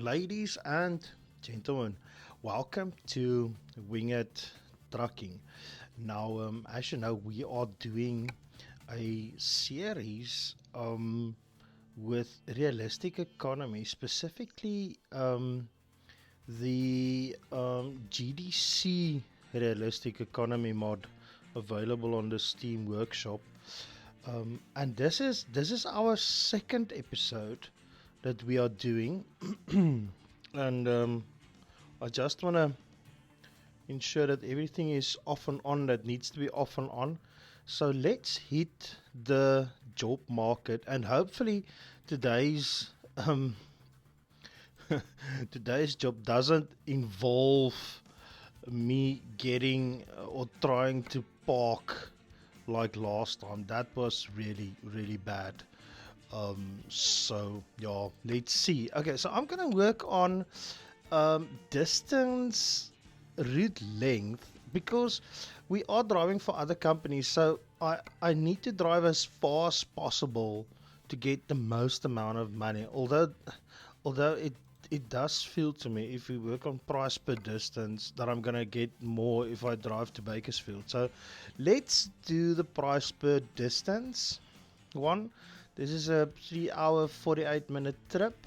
Ladies and gentlemen, welcome to Winged Trucking. Now, as you know, we are doing a series with realistic economy, specifically the GDC realistic economy mod available on the Steam Workshop. And this is our second episode that we are doing, and I just want to ensure that everything is off and on that needs to be off and on. So let's hit the job market, and hopefully today's today's job doesn't involve me getting or trying to park like last time. That was really bad. So yeah, let's see. Okay, so I'm gonna work on distance, route length, because we are driving for other companies, so I need to drive as far as possible to get the most amount of money. Although it does feel to me, if we work on price per distance, that I'm gonna get more if I drive to Bakersfield. So let's do the price per distance one. This is a 3-hour 48-minute trip,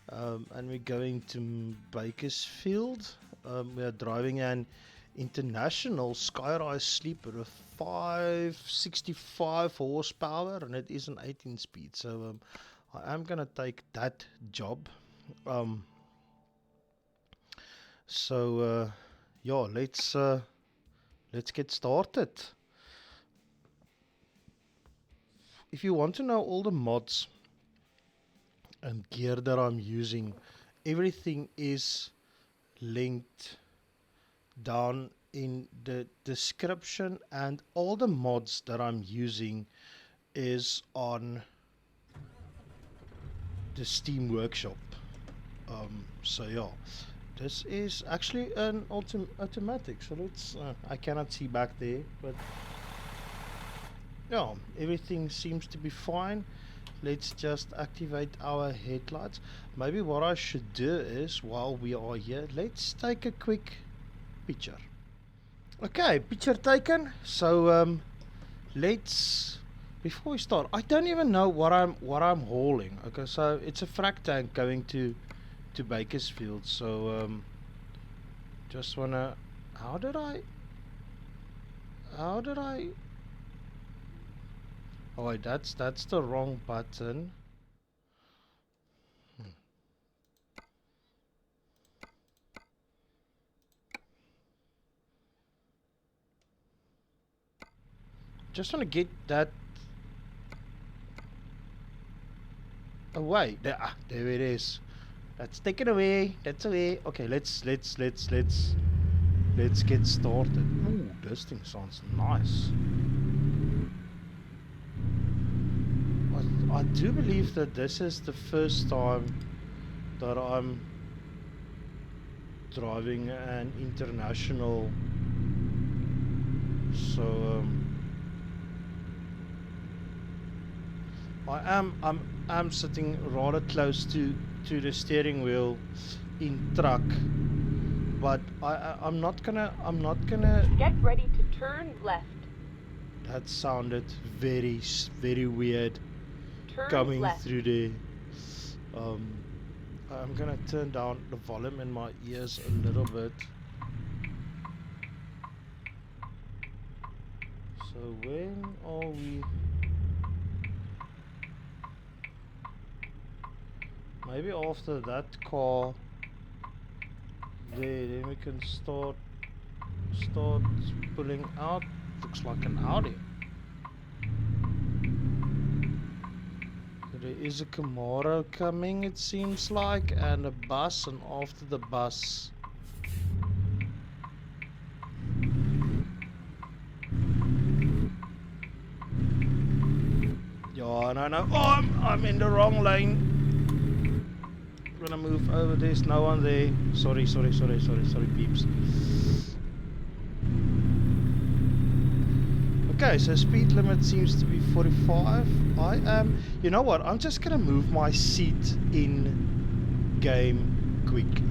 and we're going to Bakersfield. We are driving an international Skyrise sleeper with 565 horsepower, and it is an 18 speed. So I am gonna take that job. Yeah, let's get started. If you want to know all the mods and gear that I'm using, everything is linked down in the description, and all the mods that I'm using is on the Steam Workshop. So yeah, this is actually an automatic, so let's I cannot see back there, but yeah, everything seems to be fine. Let's just activate our headlights. Maybe what I should do is, while we are here, let's take a quick picture. Okay, picture taken. So let's, before we start, I don't even know what I'm hauling. Okay, so it's a frac tank going to Bakersfield. So just wanna, how did I oh wait, that's the wrong button. Just want to get that away. There it is. That's taken away. That's away. Okay, let's get started. Ooh, this thing sounds nice. I do believe that this is the first time that I'm driving an international. So I'm sitting rather close to the steering wheel in truck, but I'm not gonna get ready to turn left. That sounded very weird. Turn coming left. Through there. I'm gonna turn down the volume in my ears a little bit. So when are we? Maybe after that car there, then we can start pulling out. Looks like an Audi. There is a Camara coming, it seems like, and a bus, and after the bus yeah, no. Oh, I'm in the wrong lane. I'm gonna move over. There's no one there. Sorry peeps. Okay, so speed limit seems to be 45. You know what, I'm just gonna move my seat in game quickly.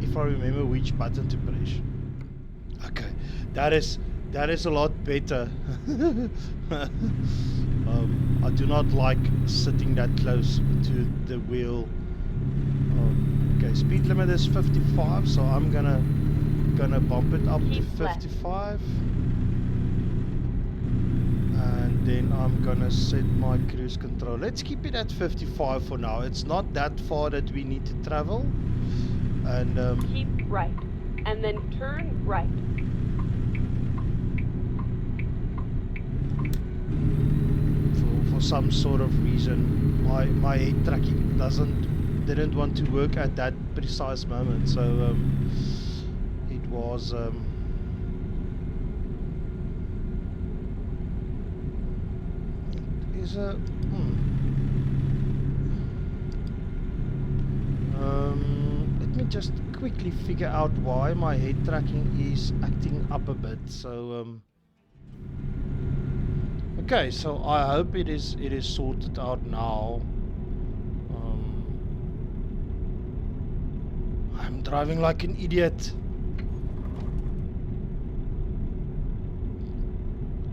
If I remember which button to press. Okay, that is a lot better. I do not like sitting that close to the wheel. Okay, speed limit is 55, so I'm gonna bump it up to 55. And then I'm gonna set my cruise control. Let's keep it at 55 for now. It's not that far that we need to travel. And keep right, and then turn right. For some sort of reason, my head tracking didn't want to work at that precise moment. So it was. Is a let me just quickly figure out why my head tracking is acting up a bit. So okay, so I hope it is sorted out now. I'm driving like an idiot.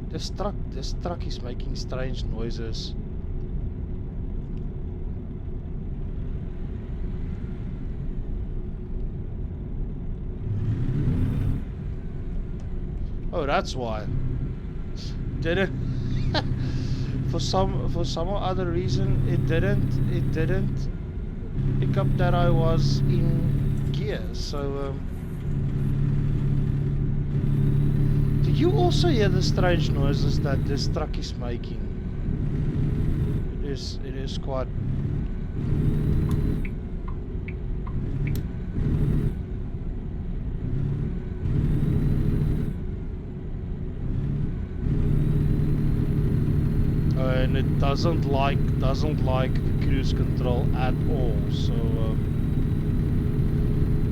This truck is making strange noises. Oh, that's why. Did it? for some other reason, it didn't pick up that I was in gear. So do you also hear the strange noises that this truck is making? It is quite. And it doesn't like cruise control at all. So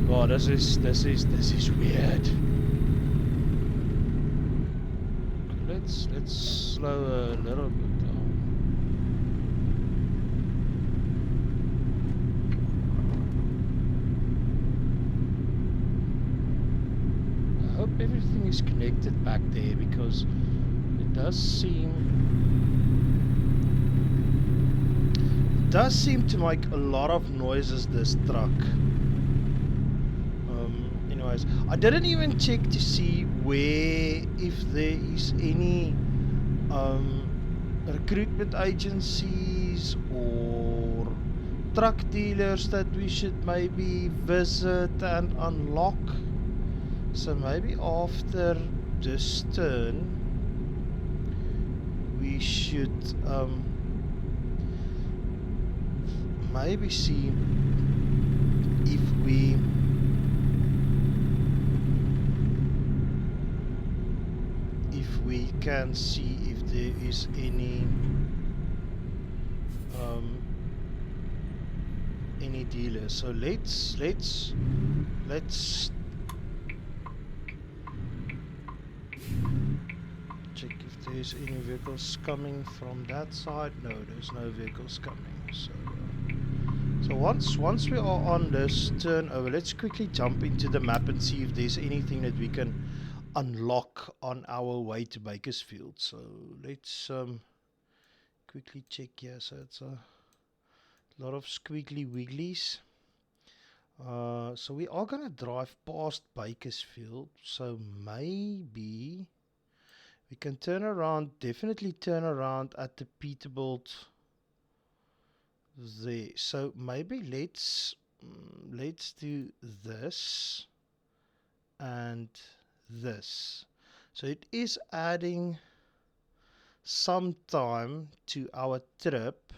oh, this is weird. Let's slow a little bit down. I hope everything is connected back there, because it does seem to make a lot of noises, this truck. Anyways, I didn't even check to see if there is any recruitment agencies or truck dealers that we should maybe visit and unlock. So maybe after this turn we should maybe see if we can see if there is any dealers. So let's check if there's any vehicles coming from that side. No, there's no vehicles coming. So once we are on this turnover, let's quickly jump into the map and see if there's anything that we can unlock on our way to Bakersfield. So let's quickly check here. So it's a lot of squiggly wigglies. So we are gonna drive past Bakersfield, so maybe we can turn around, definitely turn around at the Peterbilt there. So maybe let's do this and this. So it is adding some time to our trip,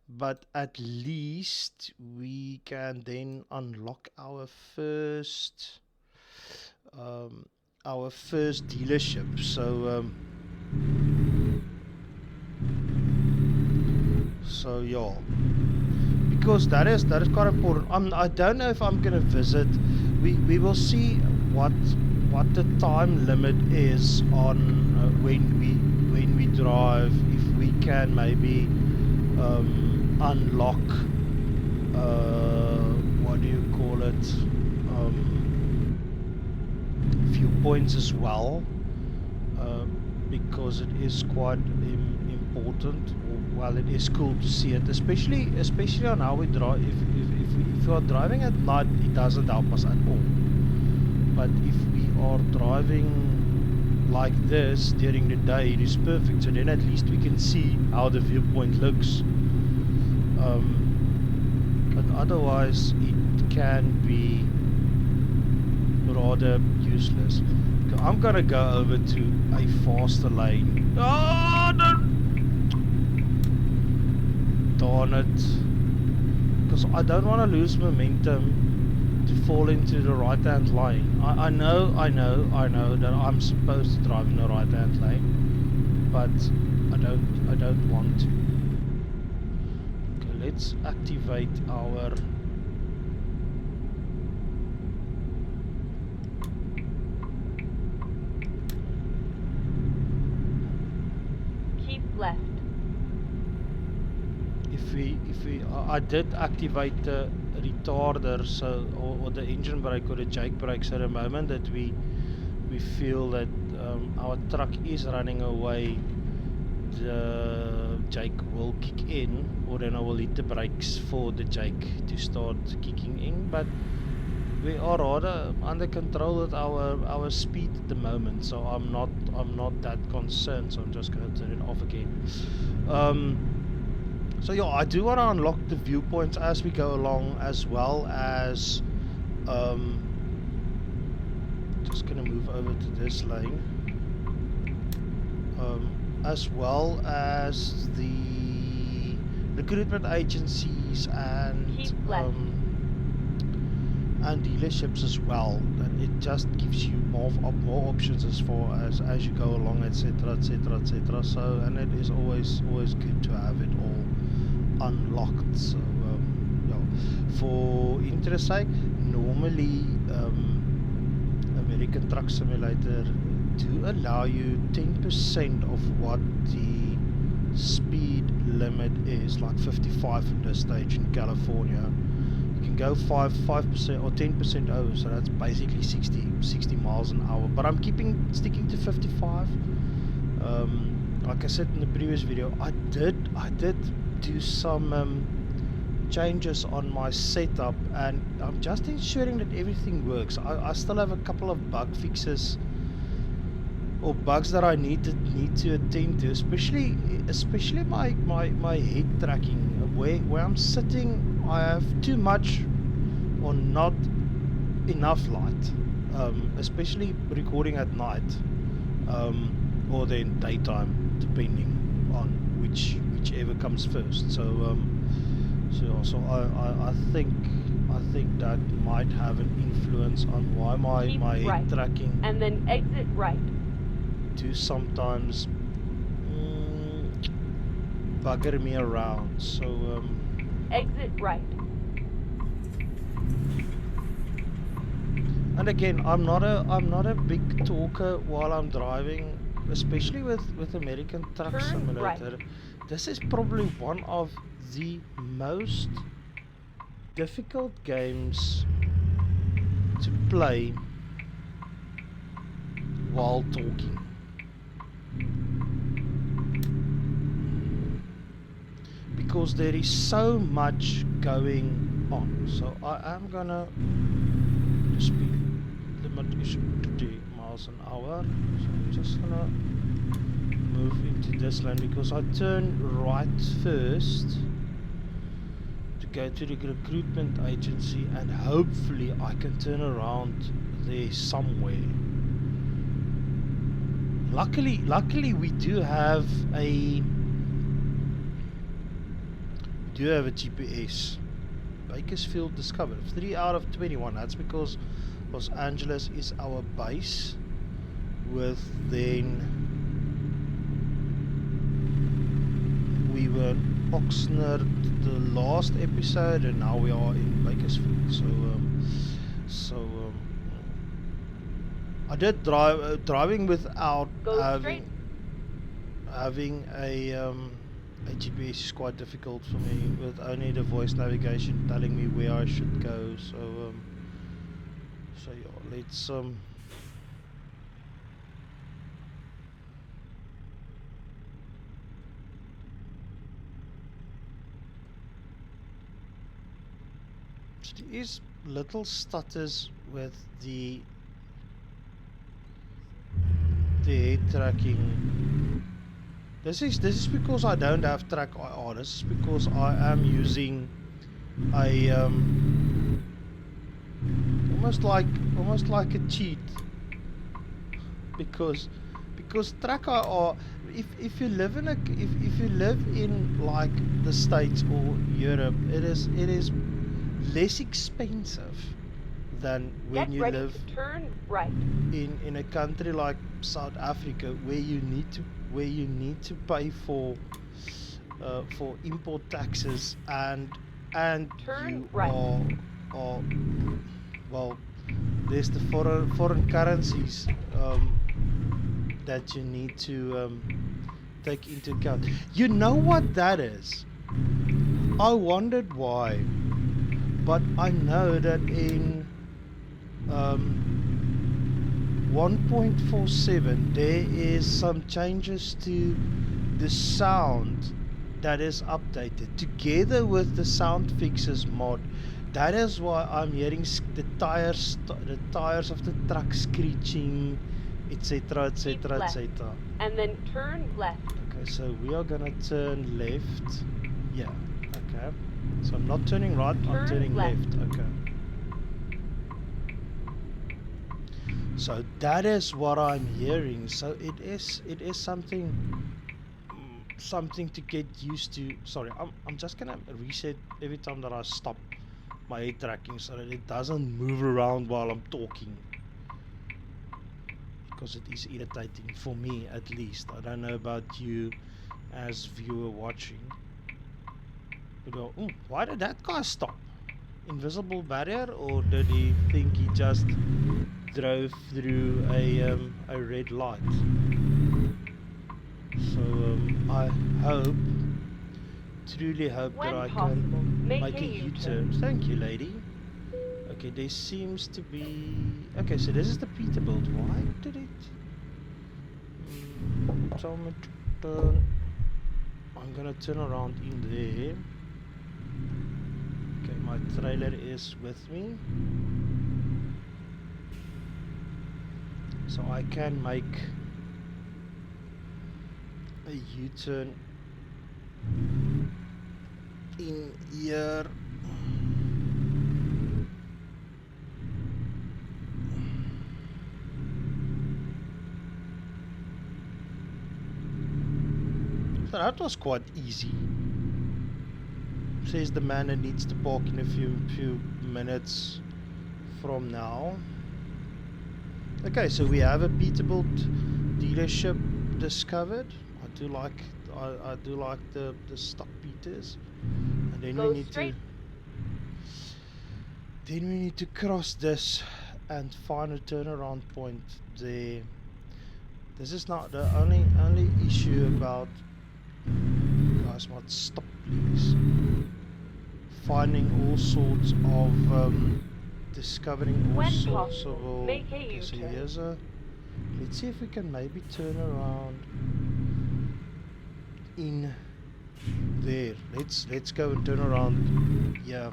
but at least we can then unlock our first dealership. So yeah, because that is quite important. I don't know if I'm gonna visit. We will see what the time limit is on when we drive. If we can maybe unlock, what do you call it, viewpoints as well, because it is quite important. Well, it is cool to see it, especially on how we drive. If you are driving at night, it doesn't help us at all. But if we are driving like this during the day, it is perfect. So then at least we can see how the viewpoint looks. But otherwise, it can be rather useless. I'm gonna go over to a faster lane. Oh no! Darn it! Because I don't want to lose momentum to fall into the right-hand lane. I know that I'm supposed to drive in the right-hand lane, but I don't want to. Okay, let's activate our Keep left. I did activate the retarder, so or the engine brake or the jake brake, so the moment that we feel that our truck is running away, the jake will kick in, or then I will hit the brakes for the jake to start kicking in. But we are rather under control with our speed at the moment, so I'm not that concerned. So I'm just going to turn it off again. So yeah, I do want to unlock the viewpoints as we go along, as well as just gonna move over to this lane, as well as the recruitment agencies and dealerships as well. And it just gives you more options as far as you go along, etc, etc, etc. So, and it is always good to have it all unlocked. So yeah, for interest sake, normally American Truck Simulator do allow you 10% of what the speed limit is, like 55 in this stage in California. You can go 5% or 10% over, so that's basically 60 miles an hour. But I'm sticking to 55. Like I said in the previous video, I did do some changes on my setup, and I'm just ensuring that everything works. I still have a couple of bug fixes or bugs that I need to attend to, especially my head tracking, where I'm sitting. I have too much or not enough light, especially recording at night, or then daytime, depending on whichever comes first. So I think that might have an influence on why my head right, tracking and then exit right. do sometimes bugger me around. So exit right. and again, I'm not a big talker while I'm driving, especially with American Truck Simulator. Right. This is probably one of the most difficult games to play while talking. Because there is so much going on. So I am gonna, the speed limit is 20 miles an hour. So I'm just gonna move into this lane because I turn right first to go to the recruitment agency, and hopefully I can turn around there somewhere. Luckily we do have a GPS. Bakersfield discovered 3 out of 21. That's because Los Angeles is our base, with then we were in Oxnard the last episode, and now we are in Bakersfield. So I did driving without having a GPS is quite difficult for me with only the voice navigation telling me where I should go. So yeah, let's there is little stutters with the head tracking. This is because I don't have track IR. This is because I am using a almost like a cheat, because track IR, if you live in if you live in like the States or Europe, it is less expensive than when Get you ready live to turn right. in a country like South Africa, where you need to pay for import taxes, and Turn you right. are well, there's the foreign currencies that you need to take into account. You know what that is? I wondered why, but I know that in 1.47 there is some changes to the sound that is updated together with the sound fixes mod. That is why I'm hearing the tires of the truck screeching, etc, etc, left. etc. And then turn left. Okay, so we are gonna turn left. Yeah, okay. So I'm not turning right, I'm Turn turning left. left. Okay. So that is what I'm hearing. So it is something to get used to. Sorry, I'm just gonna reset every time that I stop my head tracking so that it doesn't move around while I'm talking, because it is irritating for me, at least. I don't know about you as viewer watching. You go, why did that guy stop? Invisible barrier, or did he think he just drove through a red light? So I hope, truly hope, When that I possible, can make make a a U-turn. Thank you, lady. Okay, there seems to be... Okay, so this is the Peterbilt. Why did it... tell me to turn... I'm gonna turn around in there. Okay, my trailer is with me, so I can make a U-turn in here. So that was quite easy. Says the man that needs to park in a few minutes from now. Okay, so we have a Peterbilt dealership discovered. I do like the stock Peters. And then Go we need straight. to cross this and find a turnaround point there. This is not the only issue about... Guys, might stop, please. Finding all sorts of discovering all When sorts possible, of... make a Okay, so U-turn. here's a... Let's see if we can maybe turn around in there. Let's go and turn around. Yeah.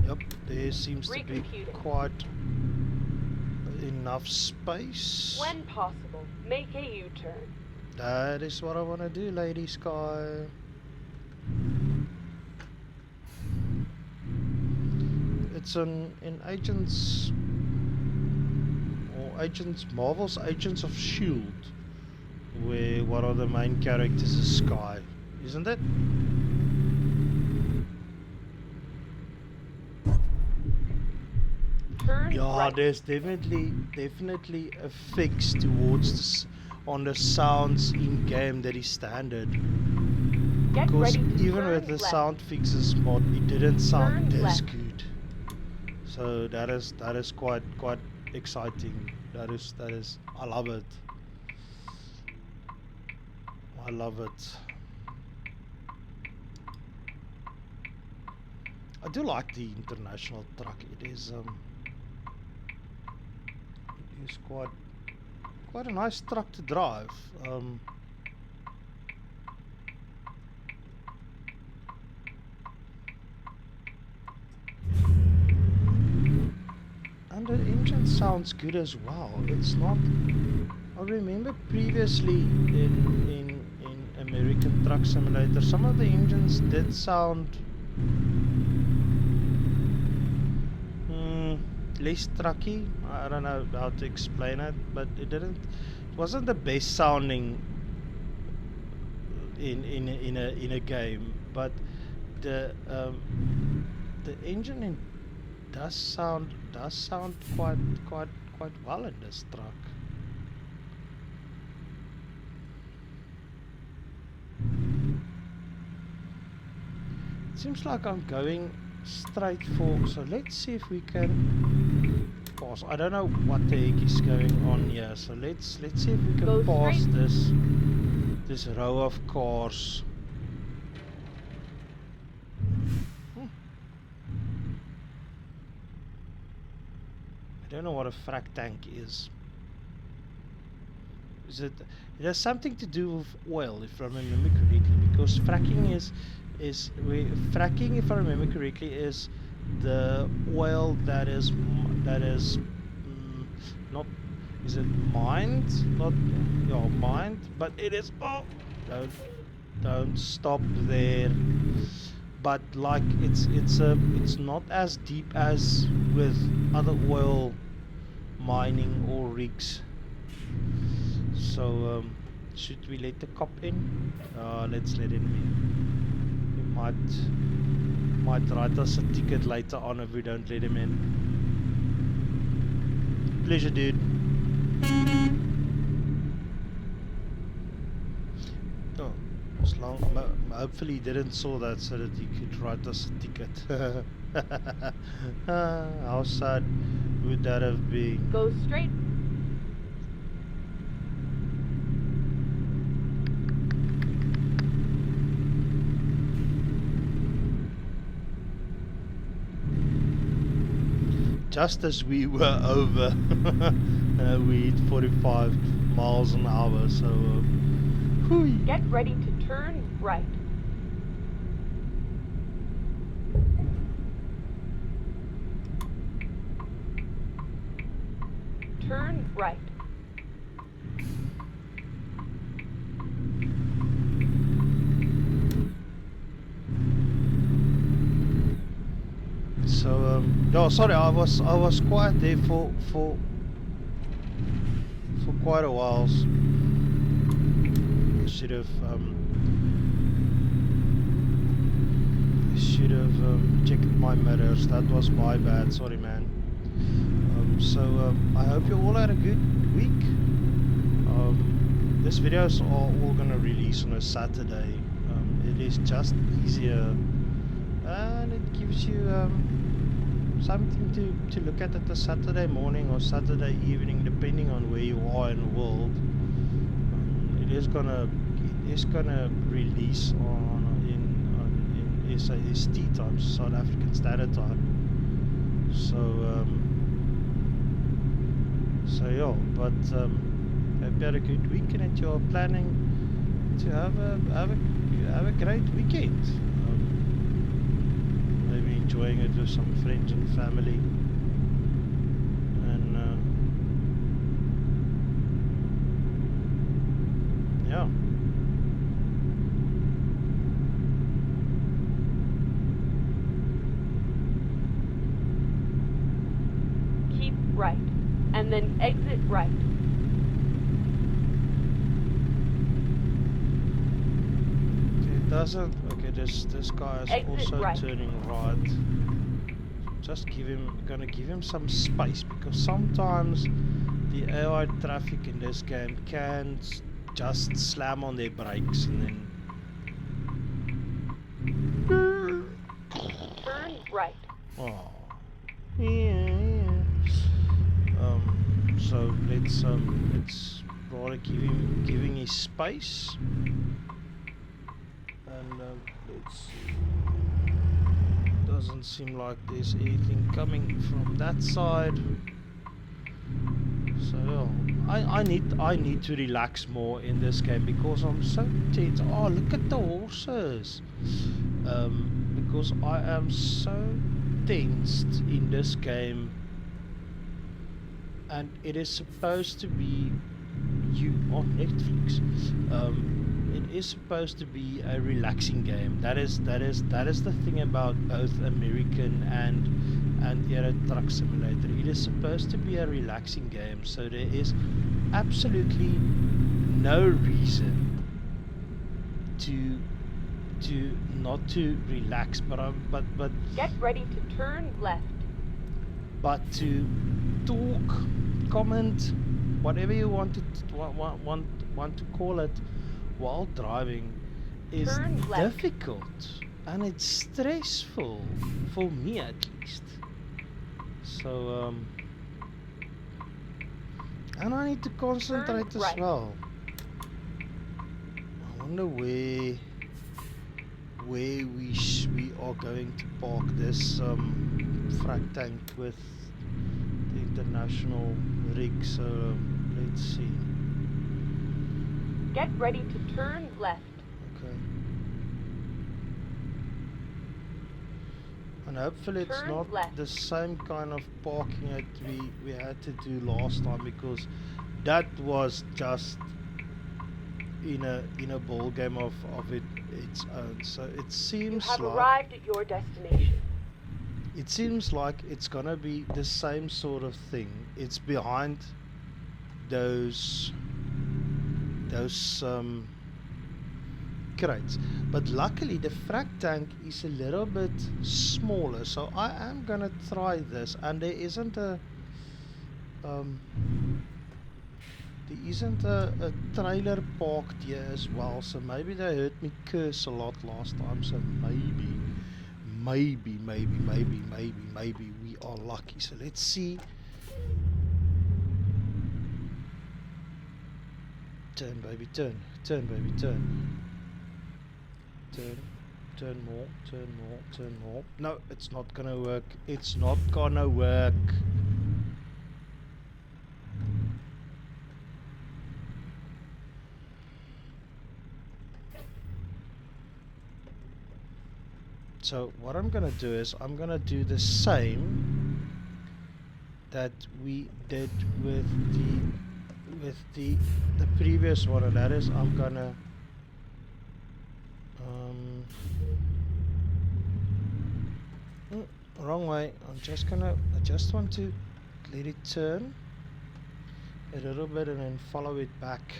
Yep, there seems to be quite enough space. When possible, make a U-turn. That is what I want to do, Lady Sky. It's in Agents, or Marvel's Agents of S.H.I.E.L.D., where one of the main characters is Sky, isn't it? Turn Yeah, right. there's definitely a fix towards this on the sounds in game that is standard. Get Because ready to even turn with the left. sound fixes mod, it didn't sound Turn this left. good. So that is quite exciting. That is I love it. I love it. I do like the international truck. It is quite a nice truck to drive. And the engine sounds good as well. It's not. I remember previously in American Truck Simulator, some of the engines did sound less trucky. I don't know how to explain it, but it wasn't the best sounding in a game. But the engine does sound quite well in this truck. Seems like I'm going straight for, so let's see if we can pass. I don't know what the heck is going on here, so let's see if we can Go pass straight. this row of cars. I don't know what a frac tank is. It has something to do with oil, if I remember correctly, because fracking fracking, if I remember correctly, is the oil that is not, is it mined? Not, yeah, mined, but it is. Oh, don't stop there. But like it's not as deep as with other oil mining or rigs. So should we let the cop in? Let's let him in. He might write us a ticket later on if we don't let him in. Pleasure, dude. Oh, as long, hopefully he didn't saw that so that he could write us a ticket. How sad would that have been? Go straight. Just as we were over, we hit 45 miles an hour, so whooey. Get ready to turn right. Turn right. So no, sorry, I was quiet there for quite a while. Should have checked my mirrors. That was my bad. Sorry, man. So I hope you all had a good week. These videos are all gonna release on a Saturday. It is just easier, and it gives you something to look at a Saturday morning or Saturday evening, depending on where you are in the world. It is gonna release in SAST time, South African Standard Time. So yeah, but hope you had a good week and that you're planning to have a great weekend. Maybe enjoying it with some friends and family, and yeah. Keep right. And then exit right. It doesn't. Okay, this guy is Exit also right. turning right. Just gonna give him some space, because sometimes the AI traffic in this game can just slam on their brakes and then. Turn right. Oh. Yeah. So let's rather giving his space. And let's see. Doesn't seem like there's anything coming from that side. So I need to relax more in this game because I'm so tense. Oh, look at the horses. Because I am so tensed in this game, and it is supposed to be on Netflix. It is supposed to be a relaxing game. That is the thing about both American and Euro Truck Simulator. It is supposed to be a relaxing game, so there is absolutely no reason to not to relax. But Get ready to turn left. But to talk, comment, whatever you want to call it, while driving is difficult, and it's stressful for me at least. So and I need to concentrate as well. I wonder where we are going to park this frac tank with the international rig. So let's see. Get ready to turn left. Okay. And hopefully it's not the same kind of parking that we had to do last time, because that was just in a ball game of its own. So it seems you have arrived at your destination. It seems like it's gonna be the same sort of thing. It's behind those crates, but luckily the frac tank is a little bit smaller, so I am gonna try this. And there isn't a trailer parked here as well, so maybe they heard me curse a lot last time, so maybe we are lucky. So let's see. Turn, baby, turn, baby, turn. Turn more. No, it's not gonna work. It's not gonna work. So what I'm gonna do is I'm gonna do the same that we did with the previous one, and that is I'm gonna wrong way. I just want to let it turn a little bit and then follow it back,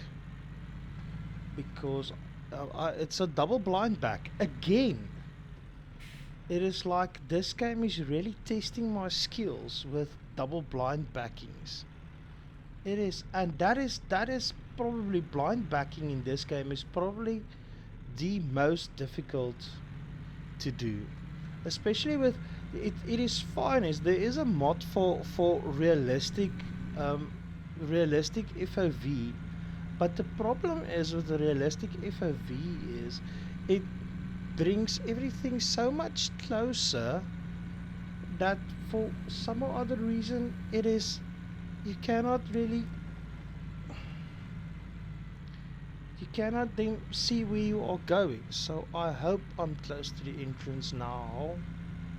because it's a double blind back again. It is like this game is really testing my skills with double blind backings. It is, and that is probably blind backing in this game is probably the most difficult to do, especially with it. It is fine as there is a mod for realistic FOV, but the problem is with the realistic FOV is it brings everything so much closer that for some or other reason it is, you cannot then see where you are going. So I hope I'm close to the entrance now.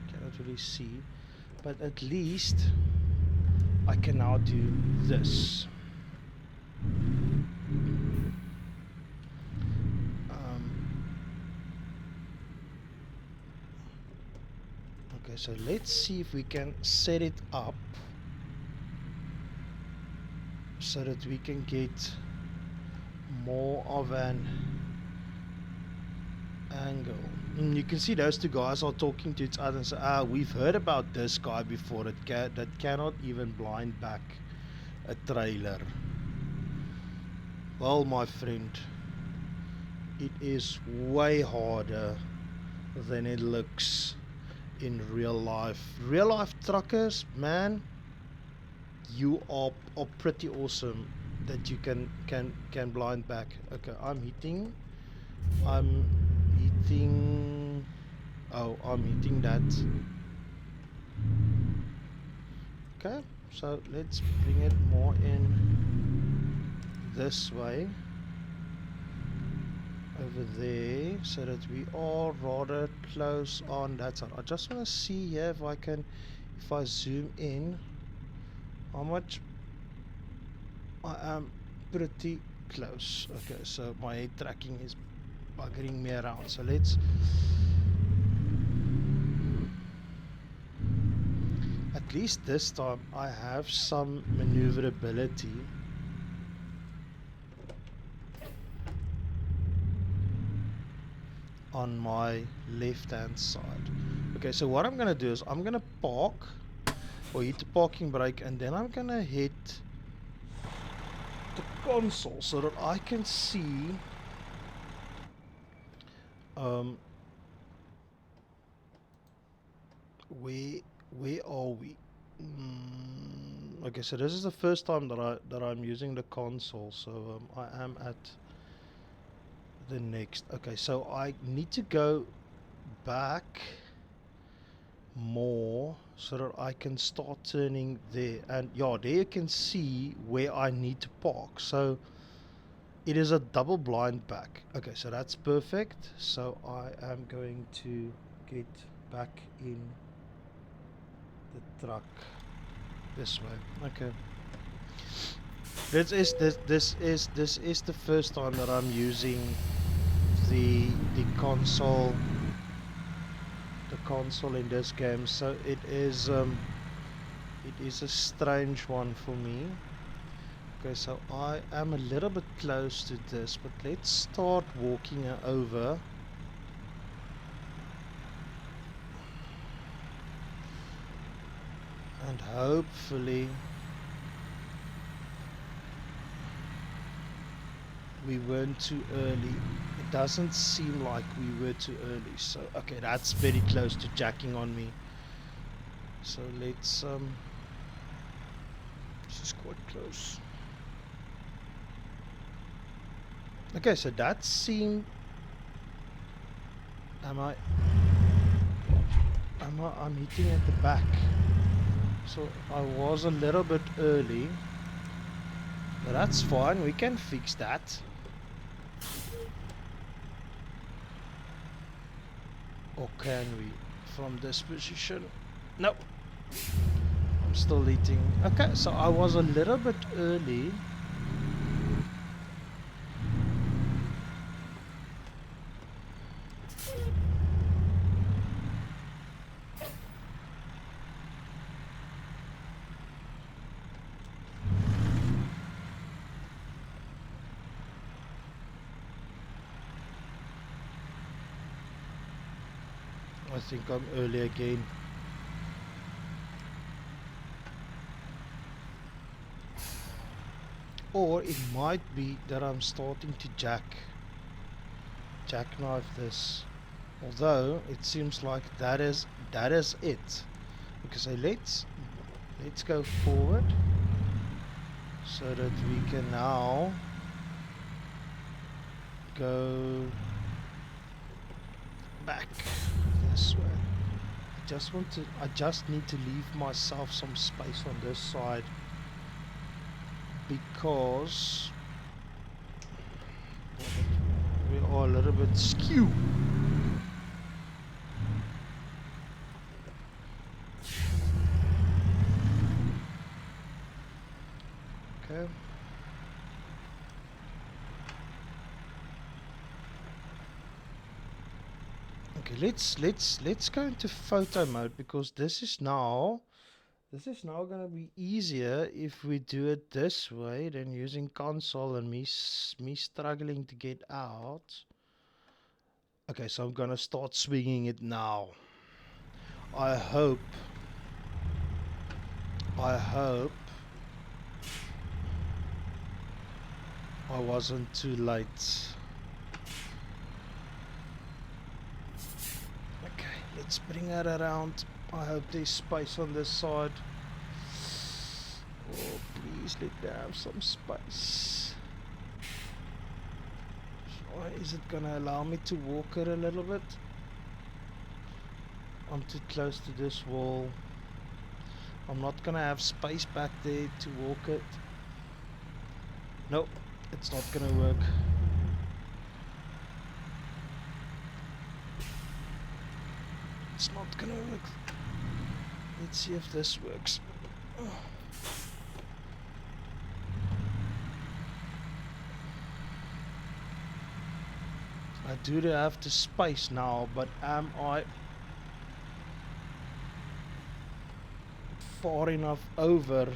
Cannot really see, but at least I can now do this. Okay, so let's see if we can set it up so that we can get more of an angle. You can see those two guys are talking to each other and say, we've heard about this guy before that cannot even blind back a trailer. Well, my friend, it is way harder than it looks in real life. Real life truckers, man, you are pretty awesome. that you can blind back. Okay, I'm hitting. Oh, I'm hitting that. Okay, so let's bring it more in this way, over there, so that we are rather close on that side. I just want to see here if I can, if I zoom in, how much I am pretty close. Okay, so my head tracking is buggering me around. So let's, at least this time I have some maneuverability. On my left hand side. Okay, so what I'm gonna do is I'm gonna park or hit the parking brake, and then I'm gonna hit the console so that I can see where are we? Okay, so this is the first time that I'm using the console, so I am at the next. Okay, so I need to go back more so that I can start turning there, and yeah, there you can see where I need to park. So it is a double blind back. Okay, so that's perfect. So I am going to get back in the truck this way. Okay, this is the first time that I'm using the console in this game, so it is a strange one for me. Okay, so I am a little bit close to this, but let's start walking over. And hopefully we weren't too early. It doesn't seem like we were too early. So, okay, that's very close to jacking on me. So let's, this is quite close. Okay, so that seemed, I'm hitting at the back. So I was a little bit early. But that's fine, we can fix that. Or can we? From this position? No. I'm still hitting. Okay, so I was a little bit early. I think I'm early again. Or it might be that I'm starting to jackknife this. Although it seems like that is it. Okay, so let's go forward so that we can now go back this way. I just need to leave myself some space on this side, because we are a little bit skew. Okay. Okay, let's go into photo mode, because this is now gonna be easier if we do it this way than using console and me struggling to get out. Okay, so I'm gonna start swinging it now. I hope I wasn't too late. Okay, let's bring that around. I hope there's space on this side. Oh, Please let me have some space. Or is it gonna allow me to walk it a little bit? I'm too close to this wall. I'm not gonna have space back there to walk it. Nope, it's not gonna work. It's not gonna work. Let's see if this works. I do have the space now, but am I far enough over?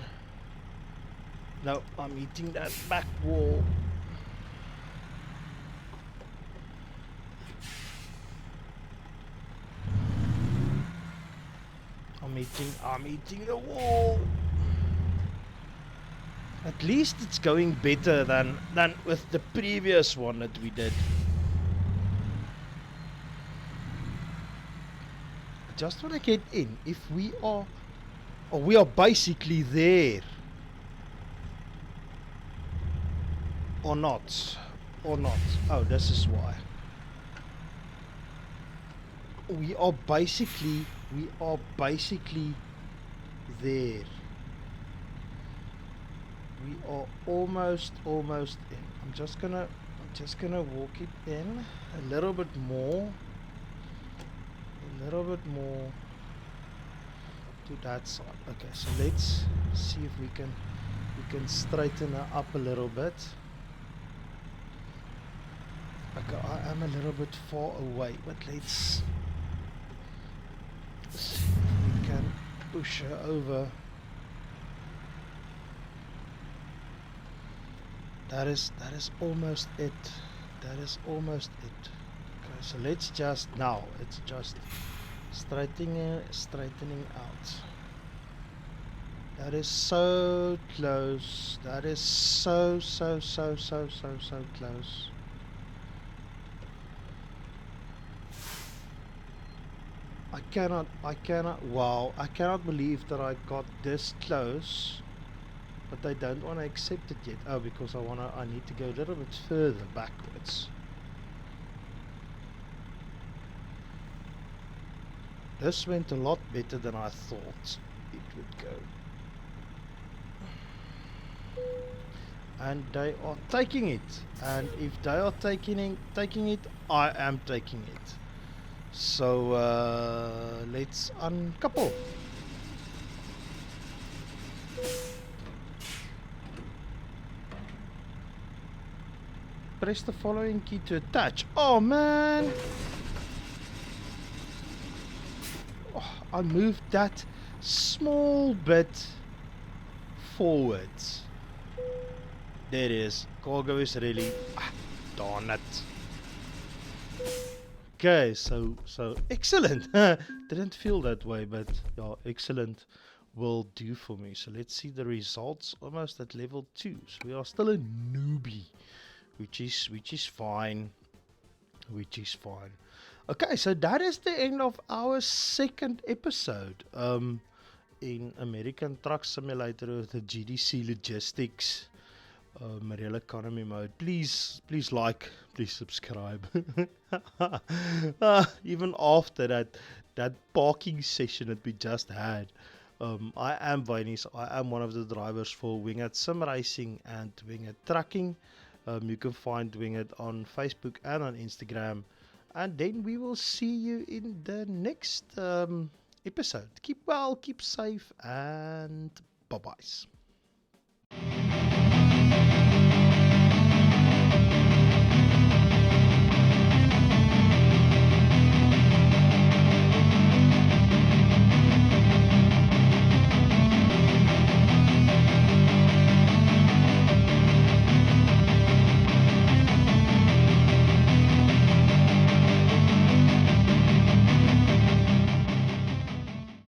No, I'm hitting that back wall. I'm hitting the wall. At least it's going better than with the previous one that we did. I just want to get in. If we are basically there. Or not. Oh, this is why. We are basically there. We are almost in. I'm just gonna walk it in a little bit more. To that side. Okay, so let's see if we can straighten her up a little bit. Okay, I am a little bit far away, but let's see if we can push her over. That is almost it. Okay, so let's just now. It's just straightening out. That is so close. That is so close. I cannot believe that I got this close, but I don't want to accept it yet. Oh, because I need to go a little bit further backwards. This went a lot better than I thought it would go. And they are taking it. And if they are taking it, I am taking it. So let's uncouple. Press the following key to attach. Oh man! Oh, I moved that small bit forwards. There it is. Cargo is really... darn it. Okay, so excellent. Didn't feel that way, but yeah, excellent will do for me. So let's see the results. Almost at level 2. So we are still a newbie, which is fine. Okay, so that is the end of our second episode in American Truck Simulator with the GDC Logistics real economy mode. Please like, please subscribe. Even after that parking session that we just had. I am Wynies. I am one of the drivers for Winged Sim Racing and Winged Trucking. You can find Winged on Facebook and on Instagram. And then we will see you in the next episode. Keep well, keep safe, and bye-byes.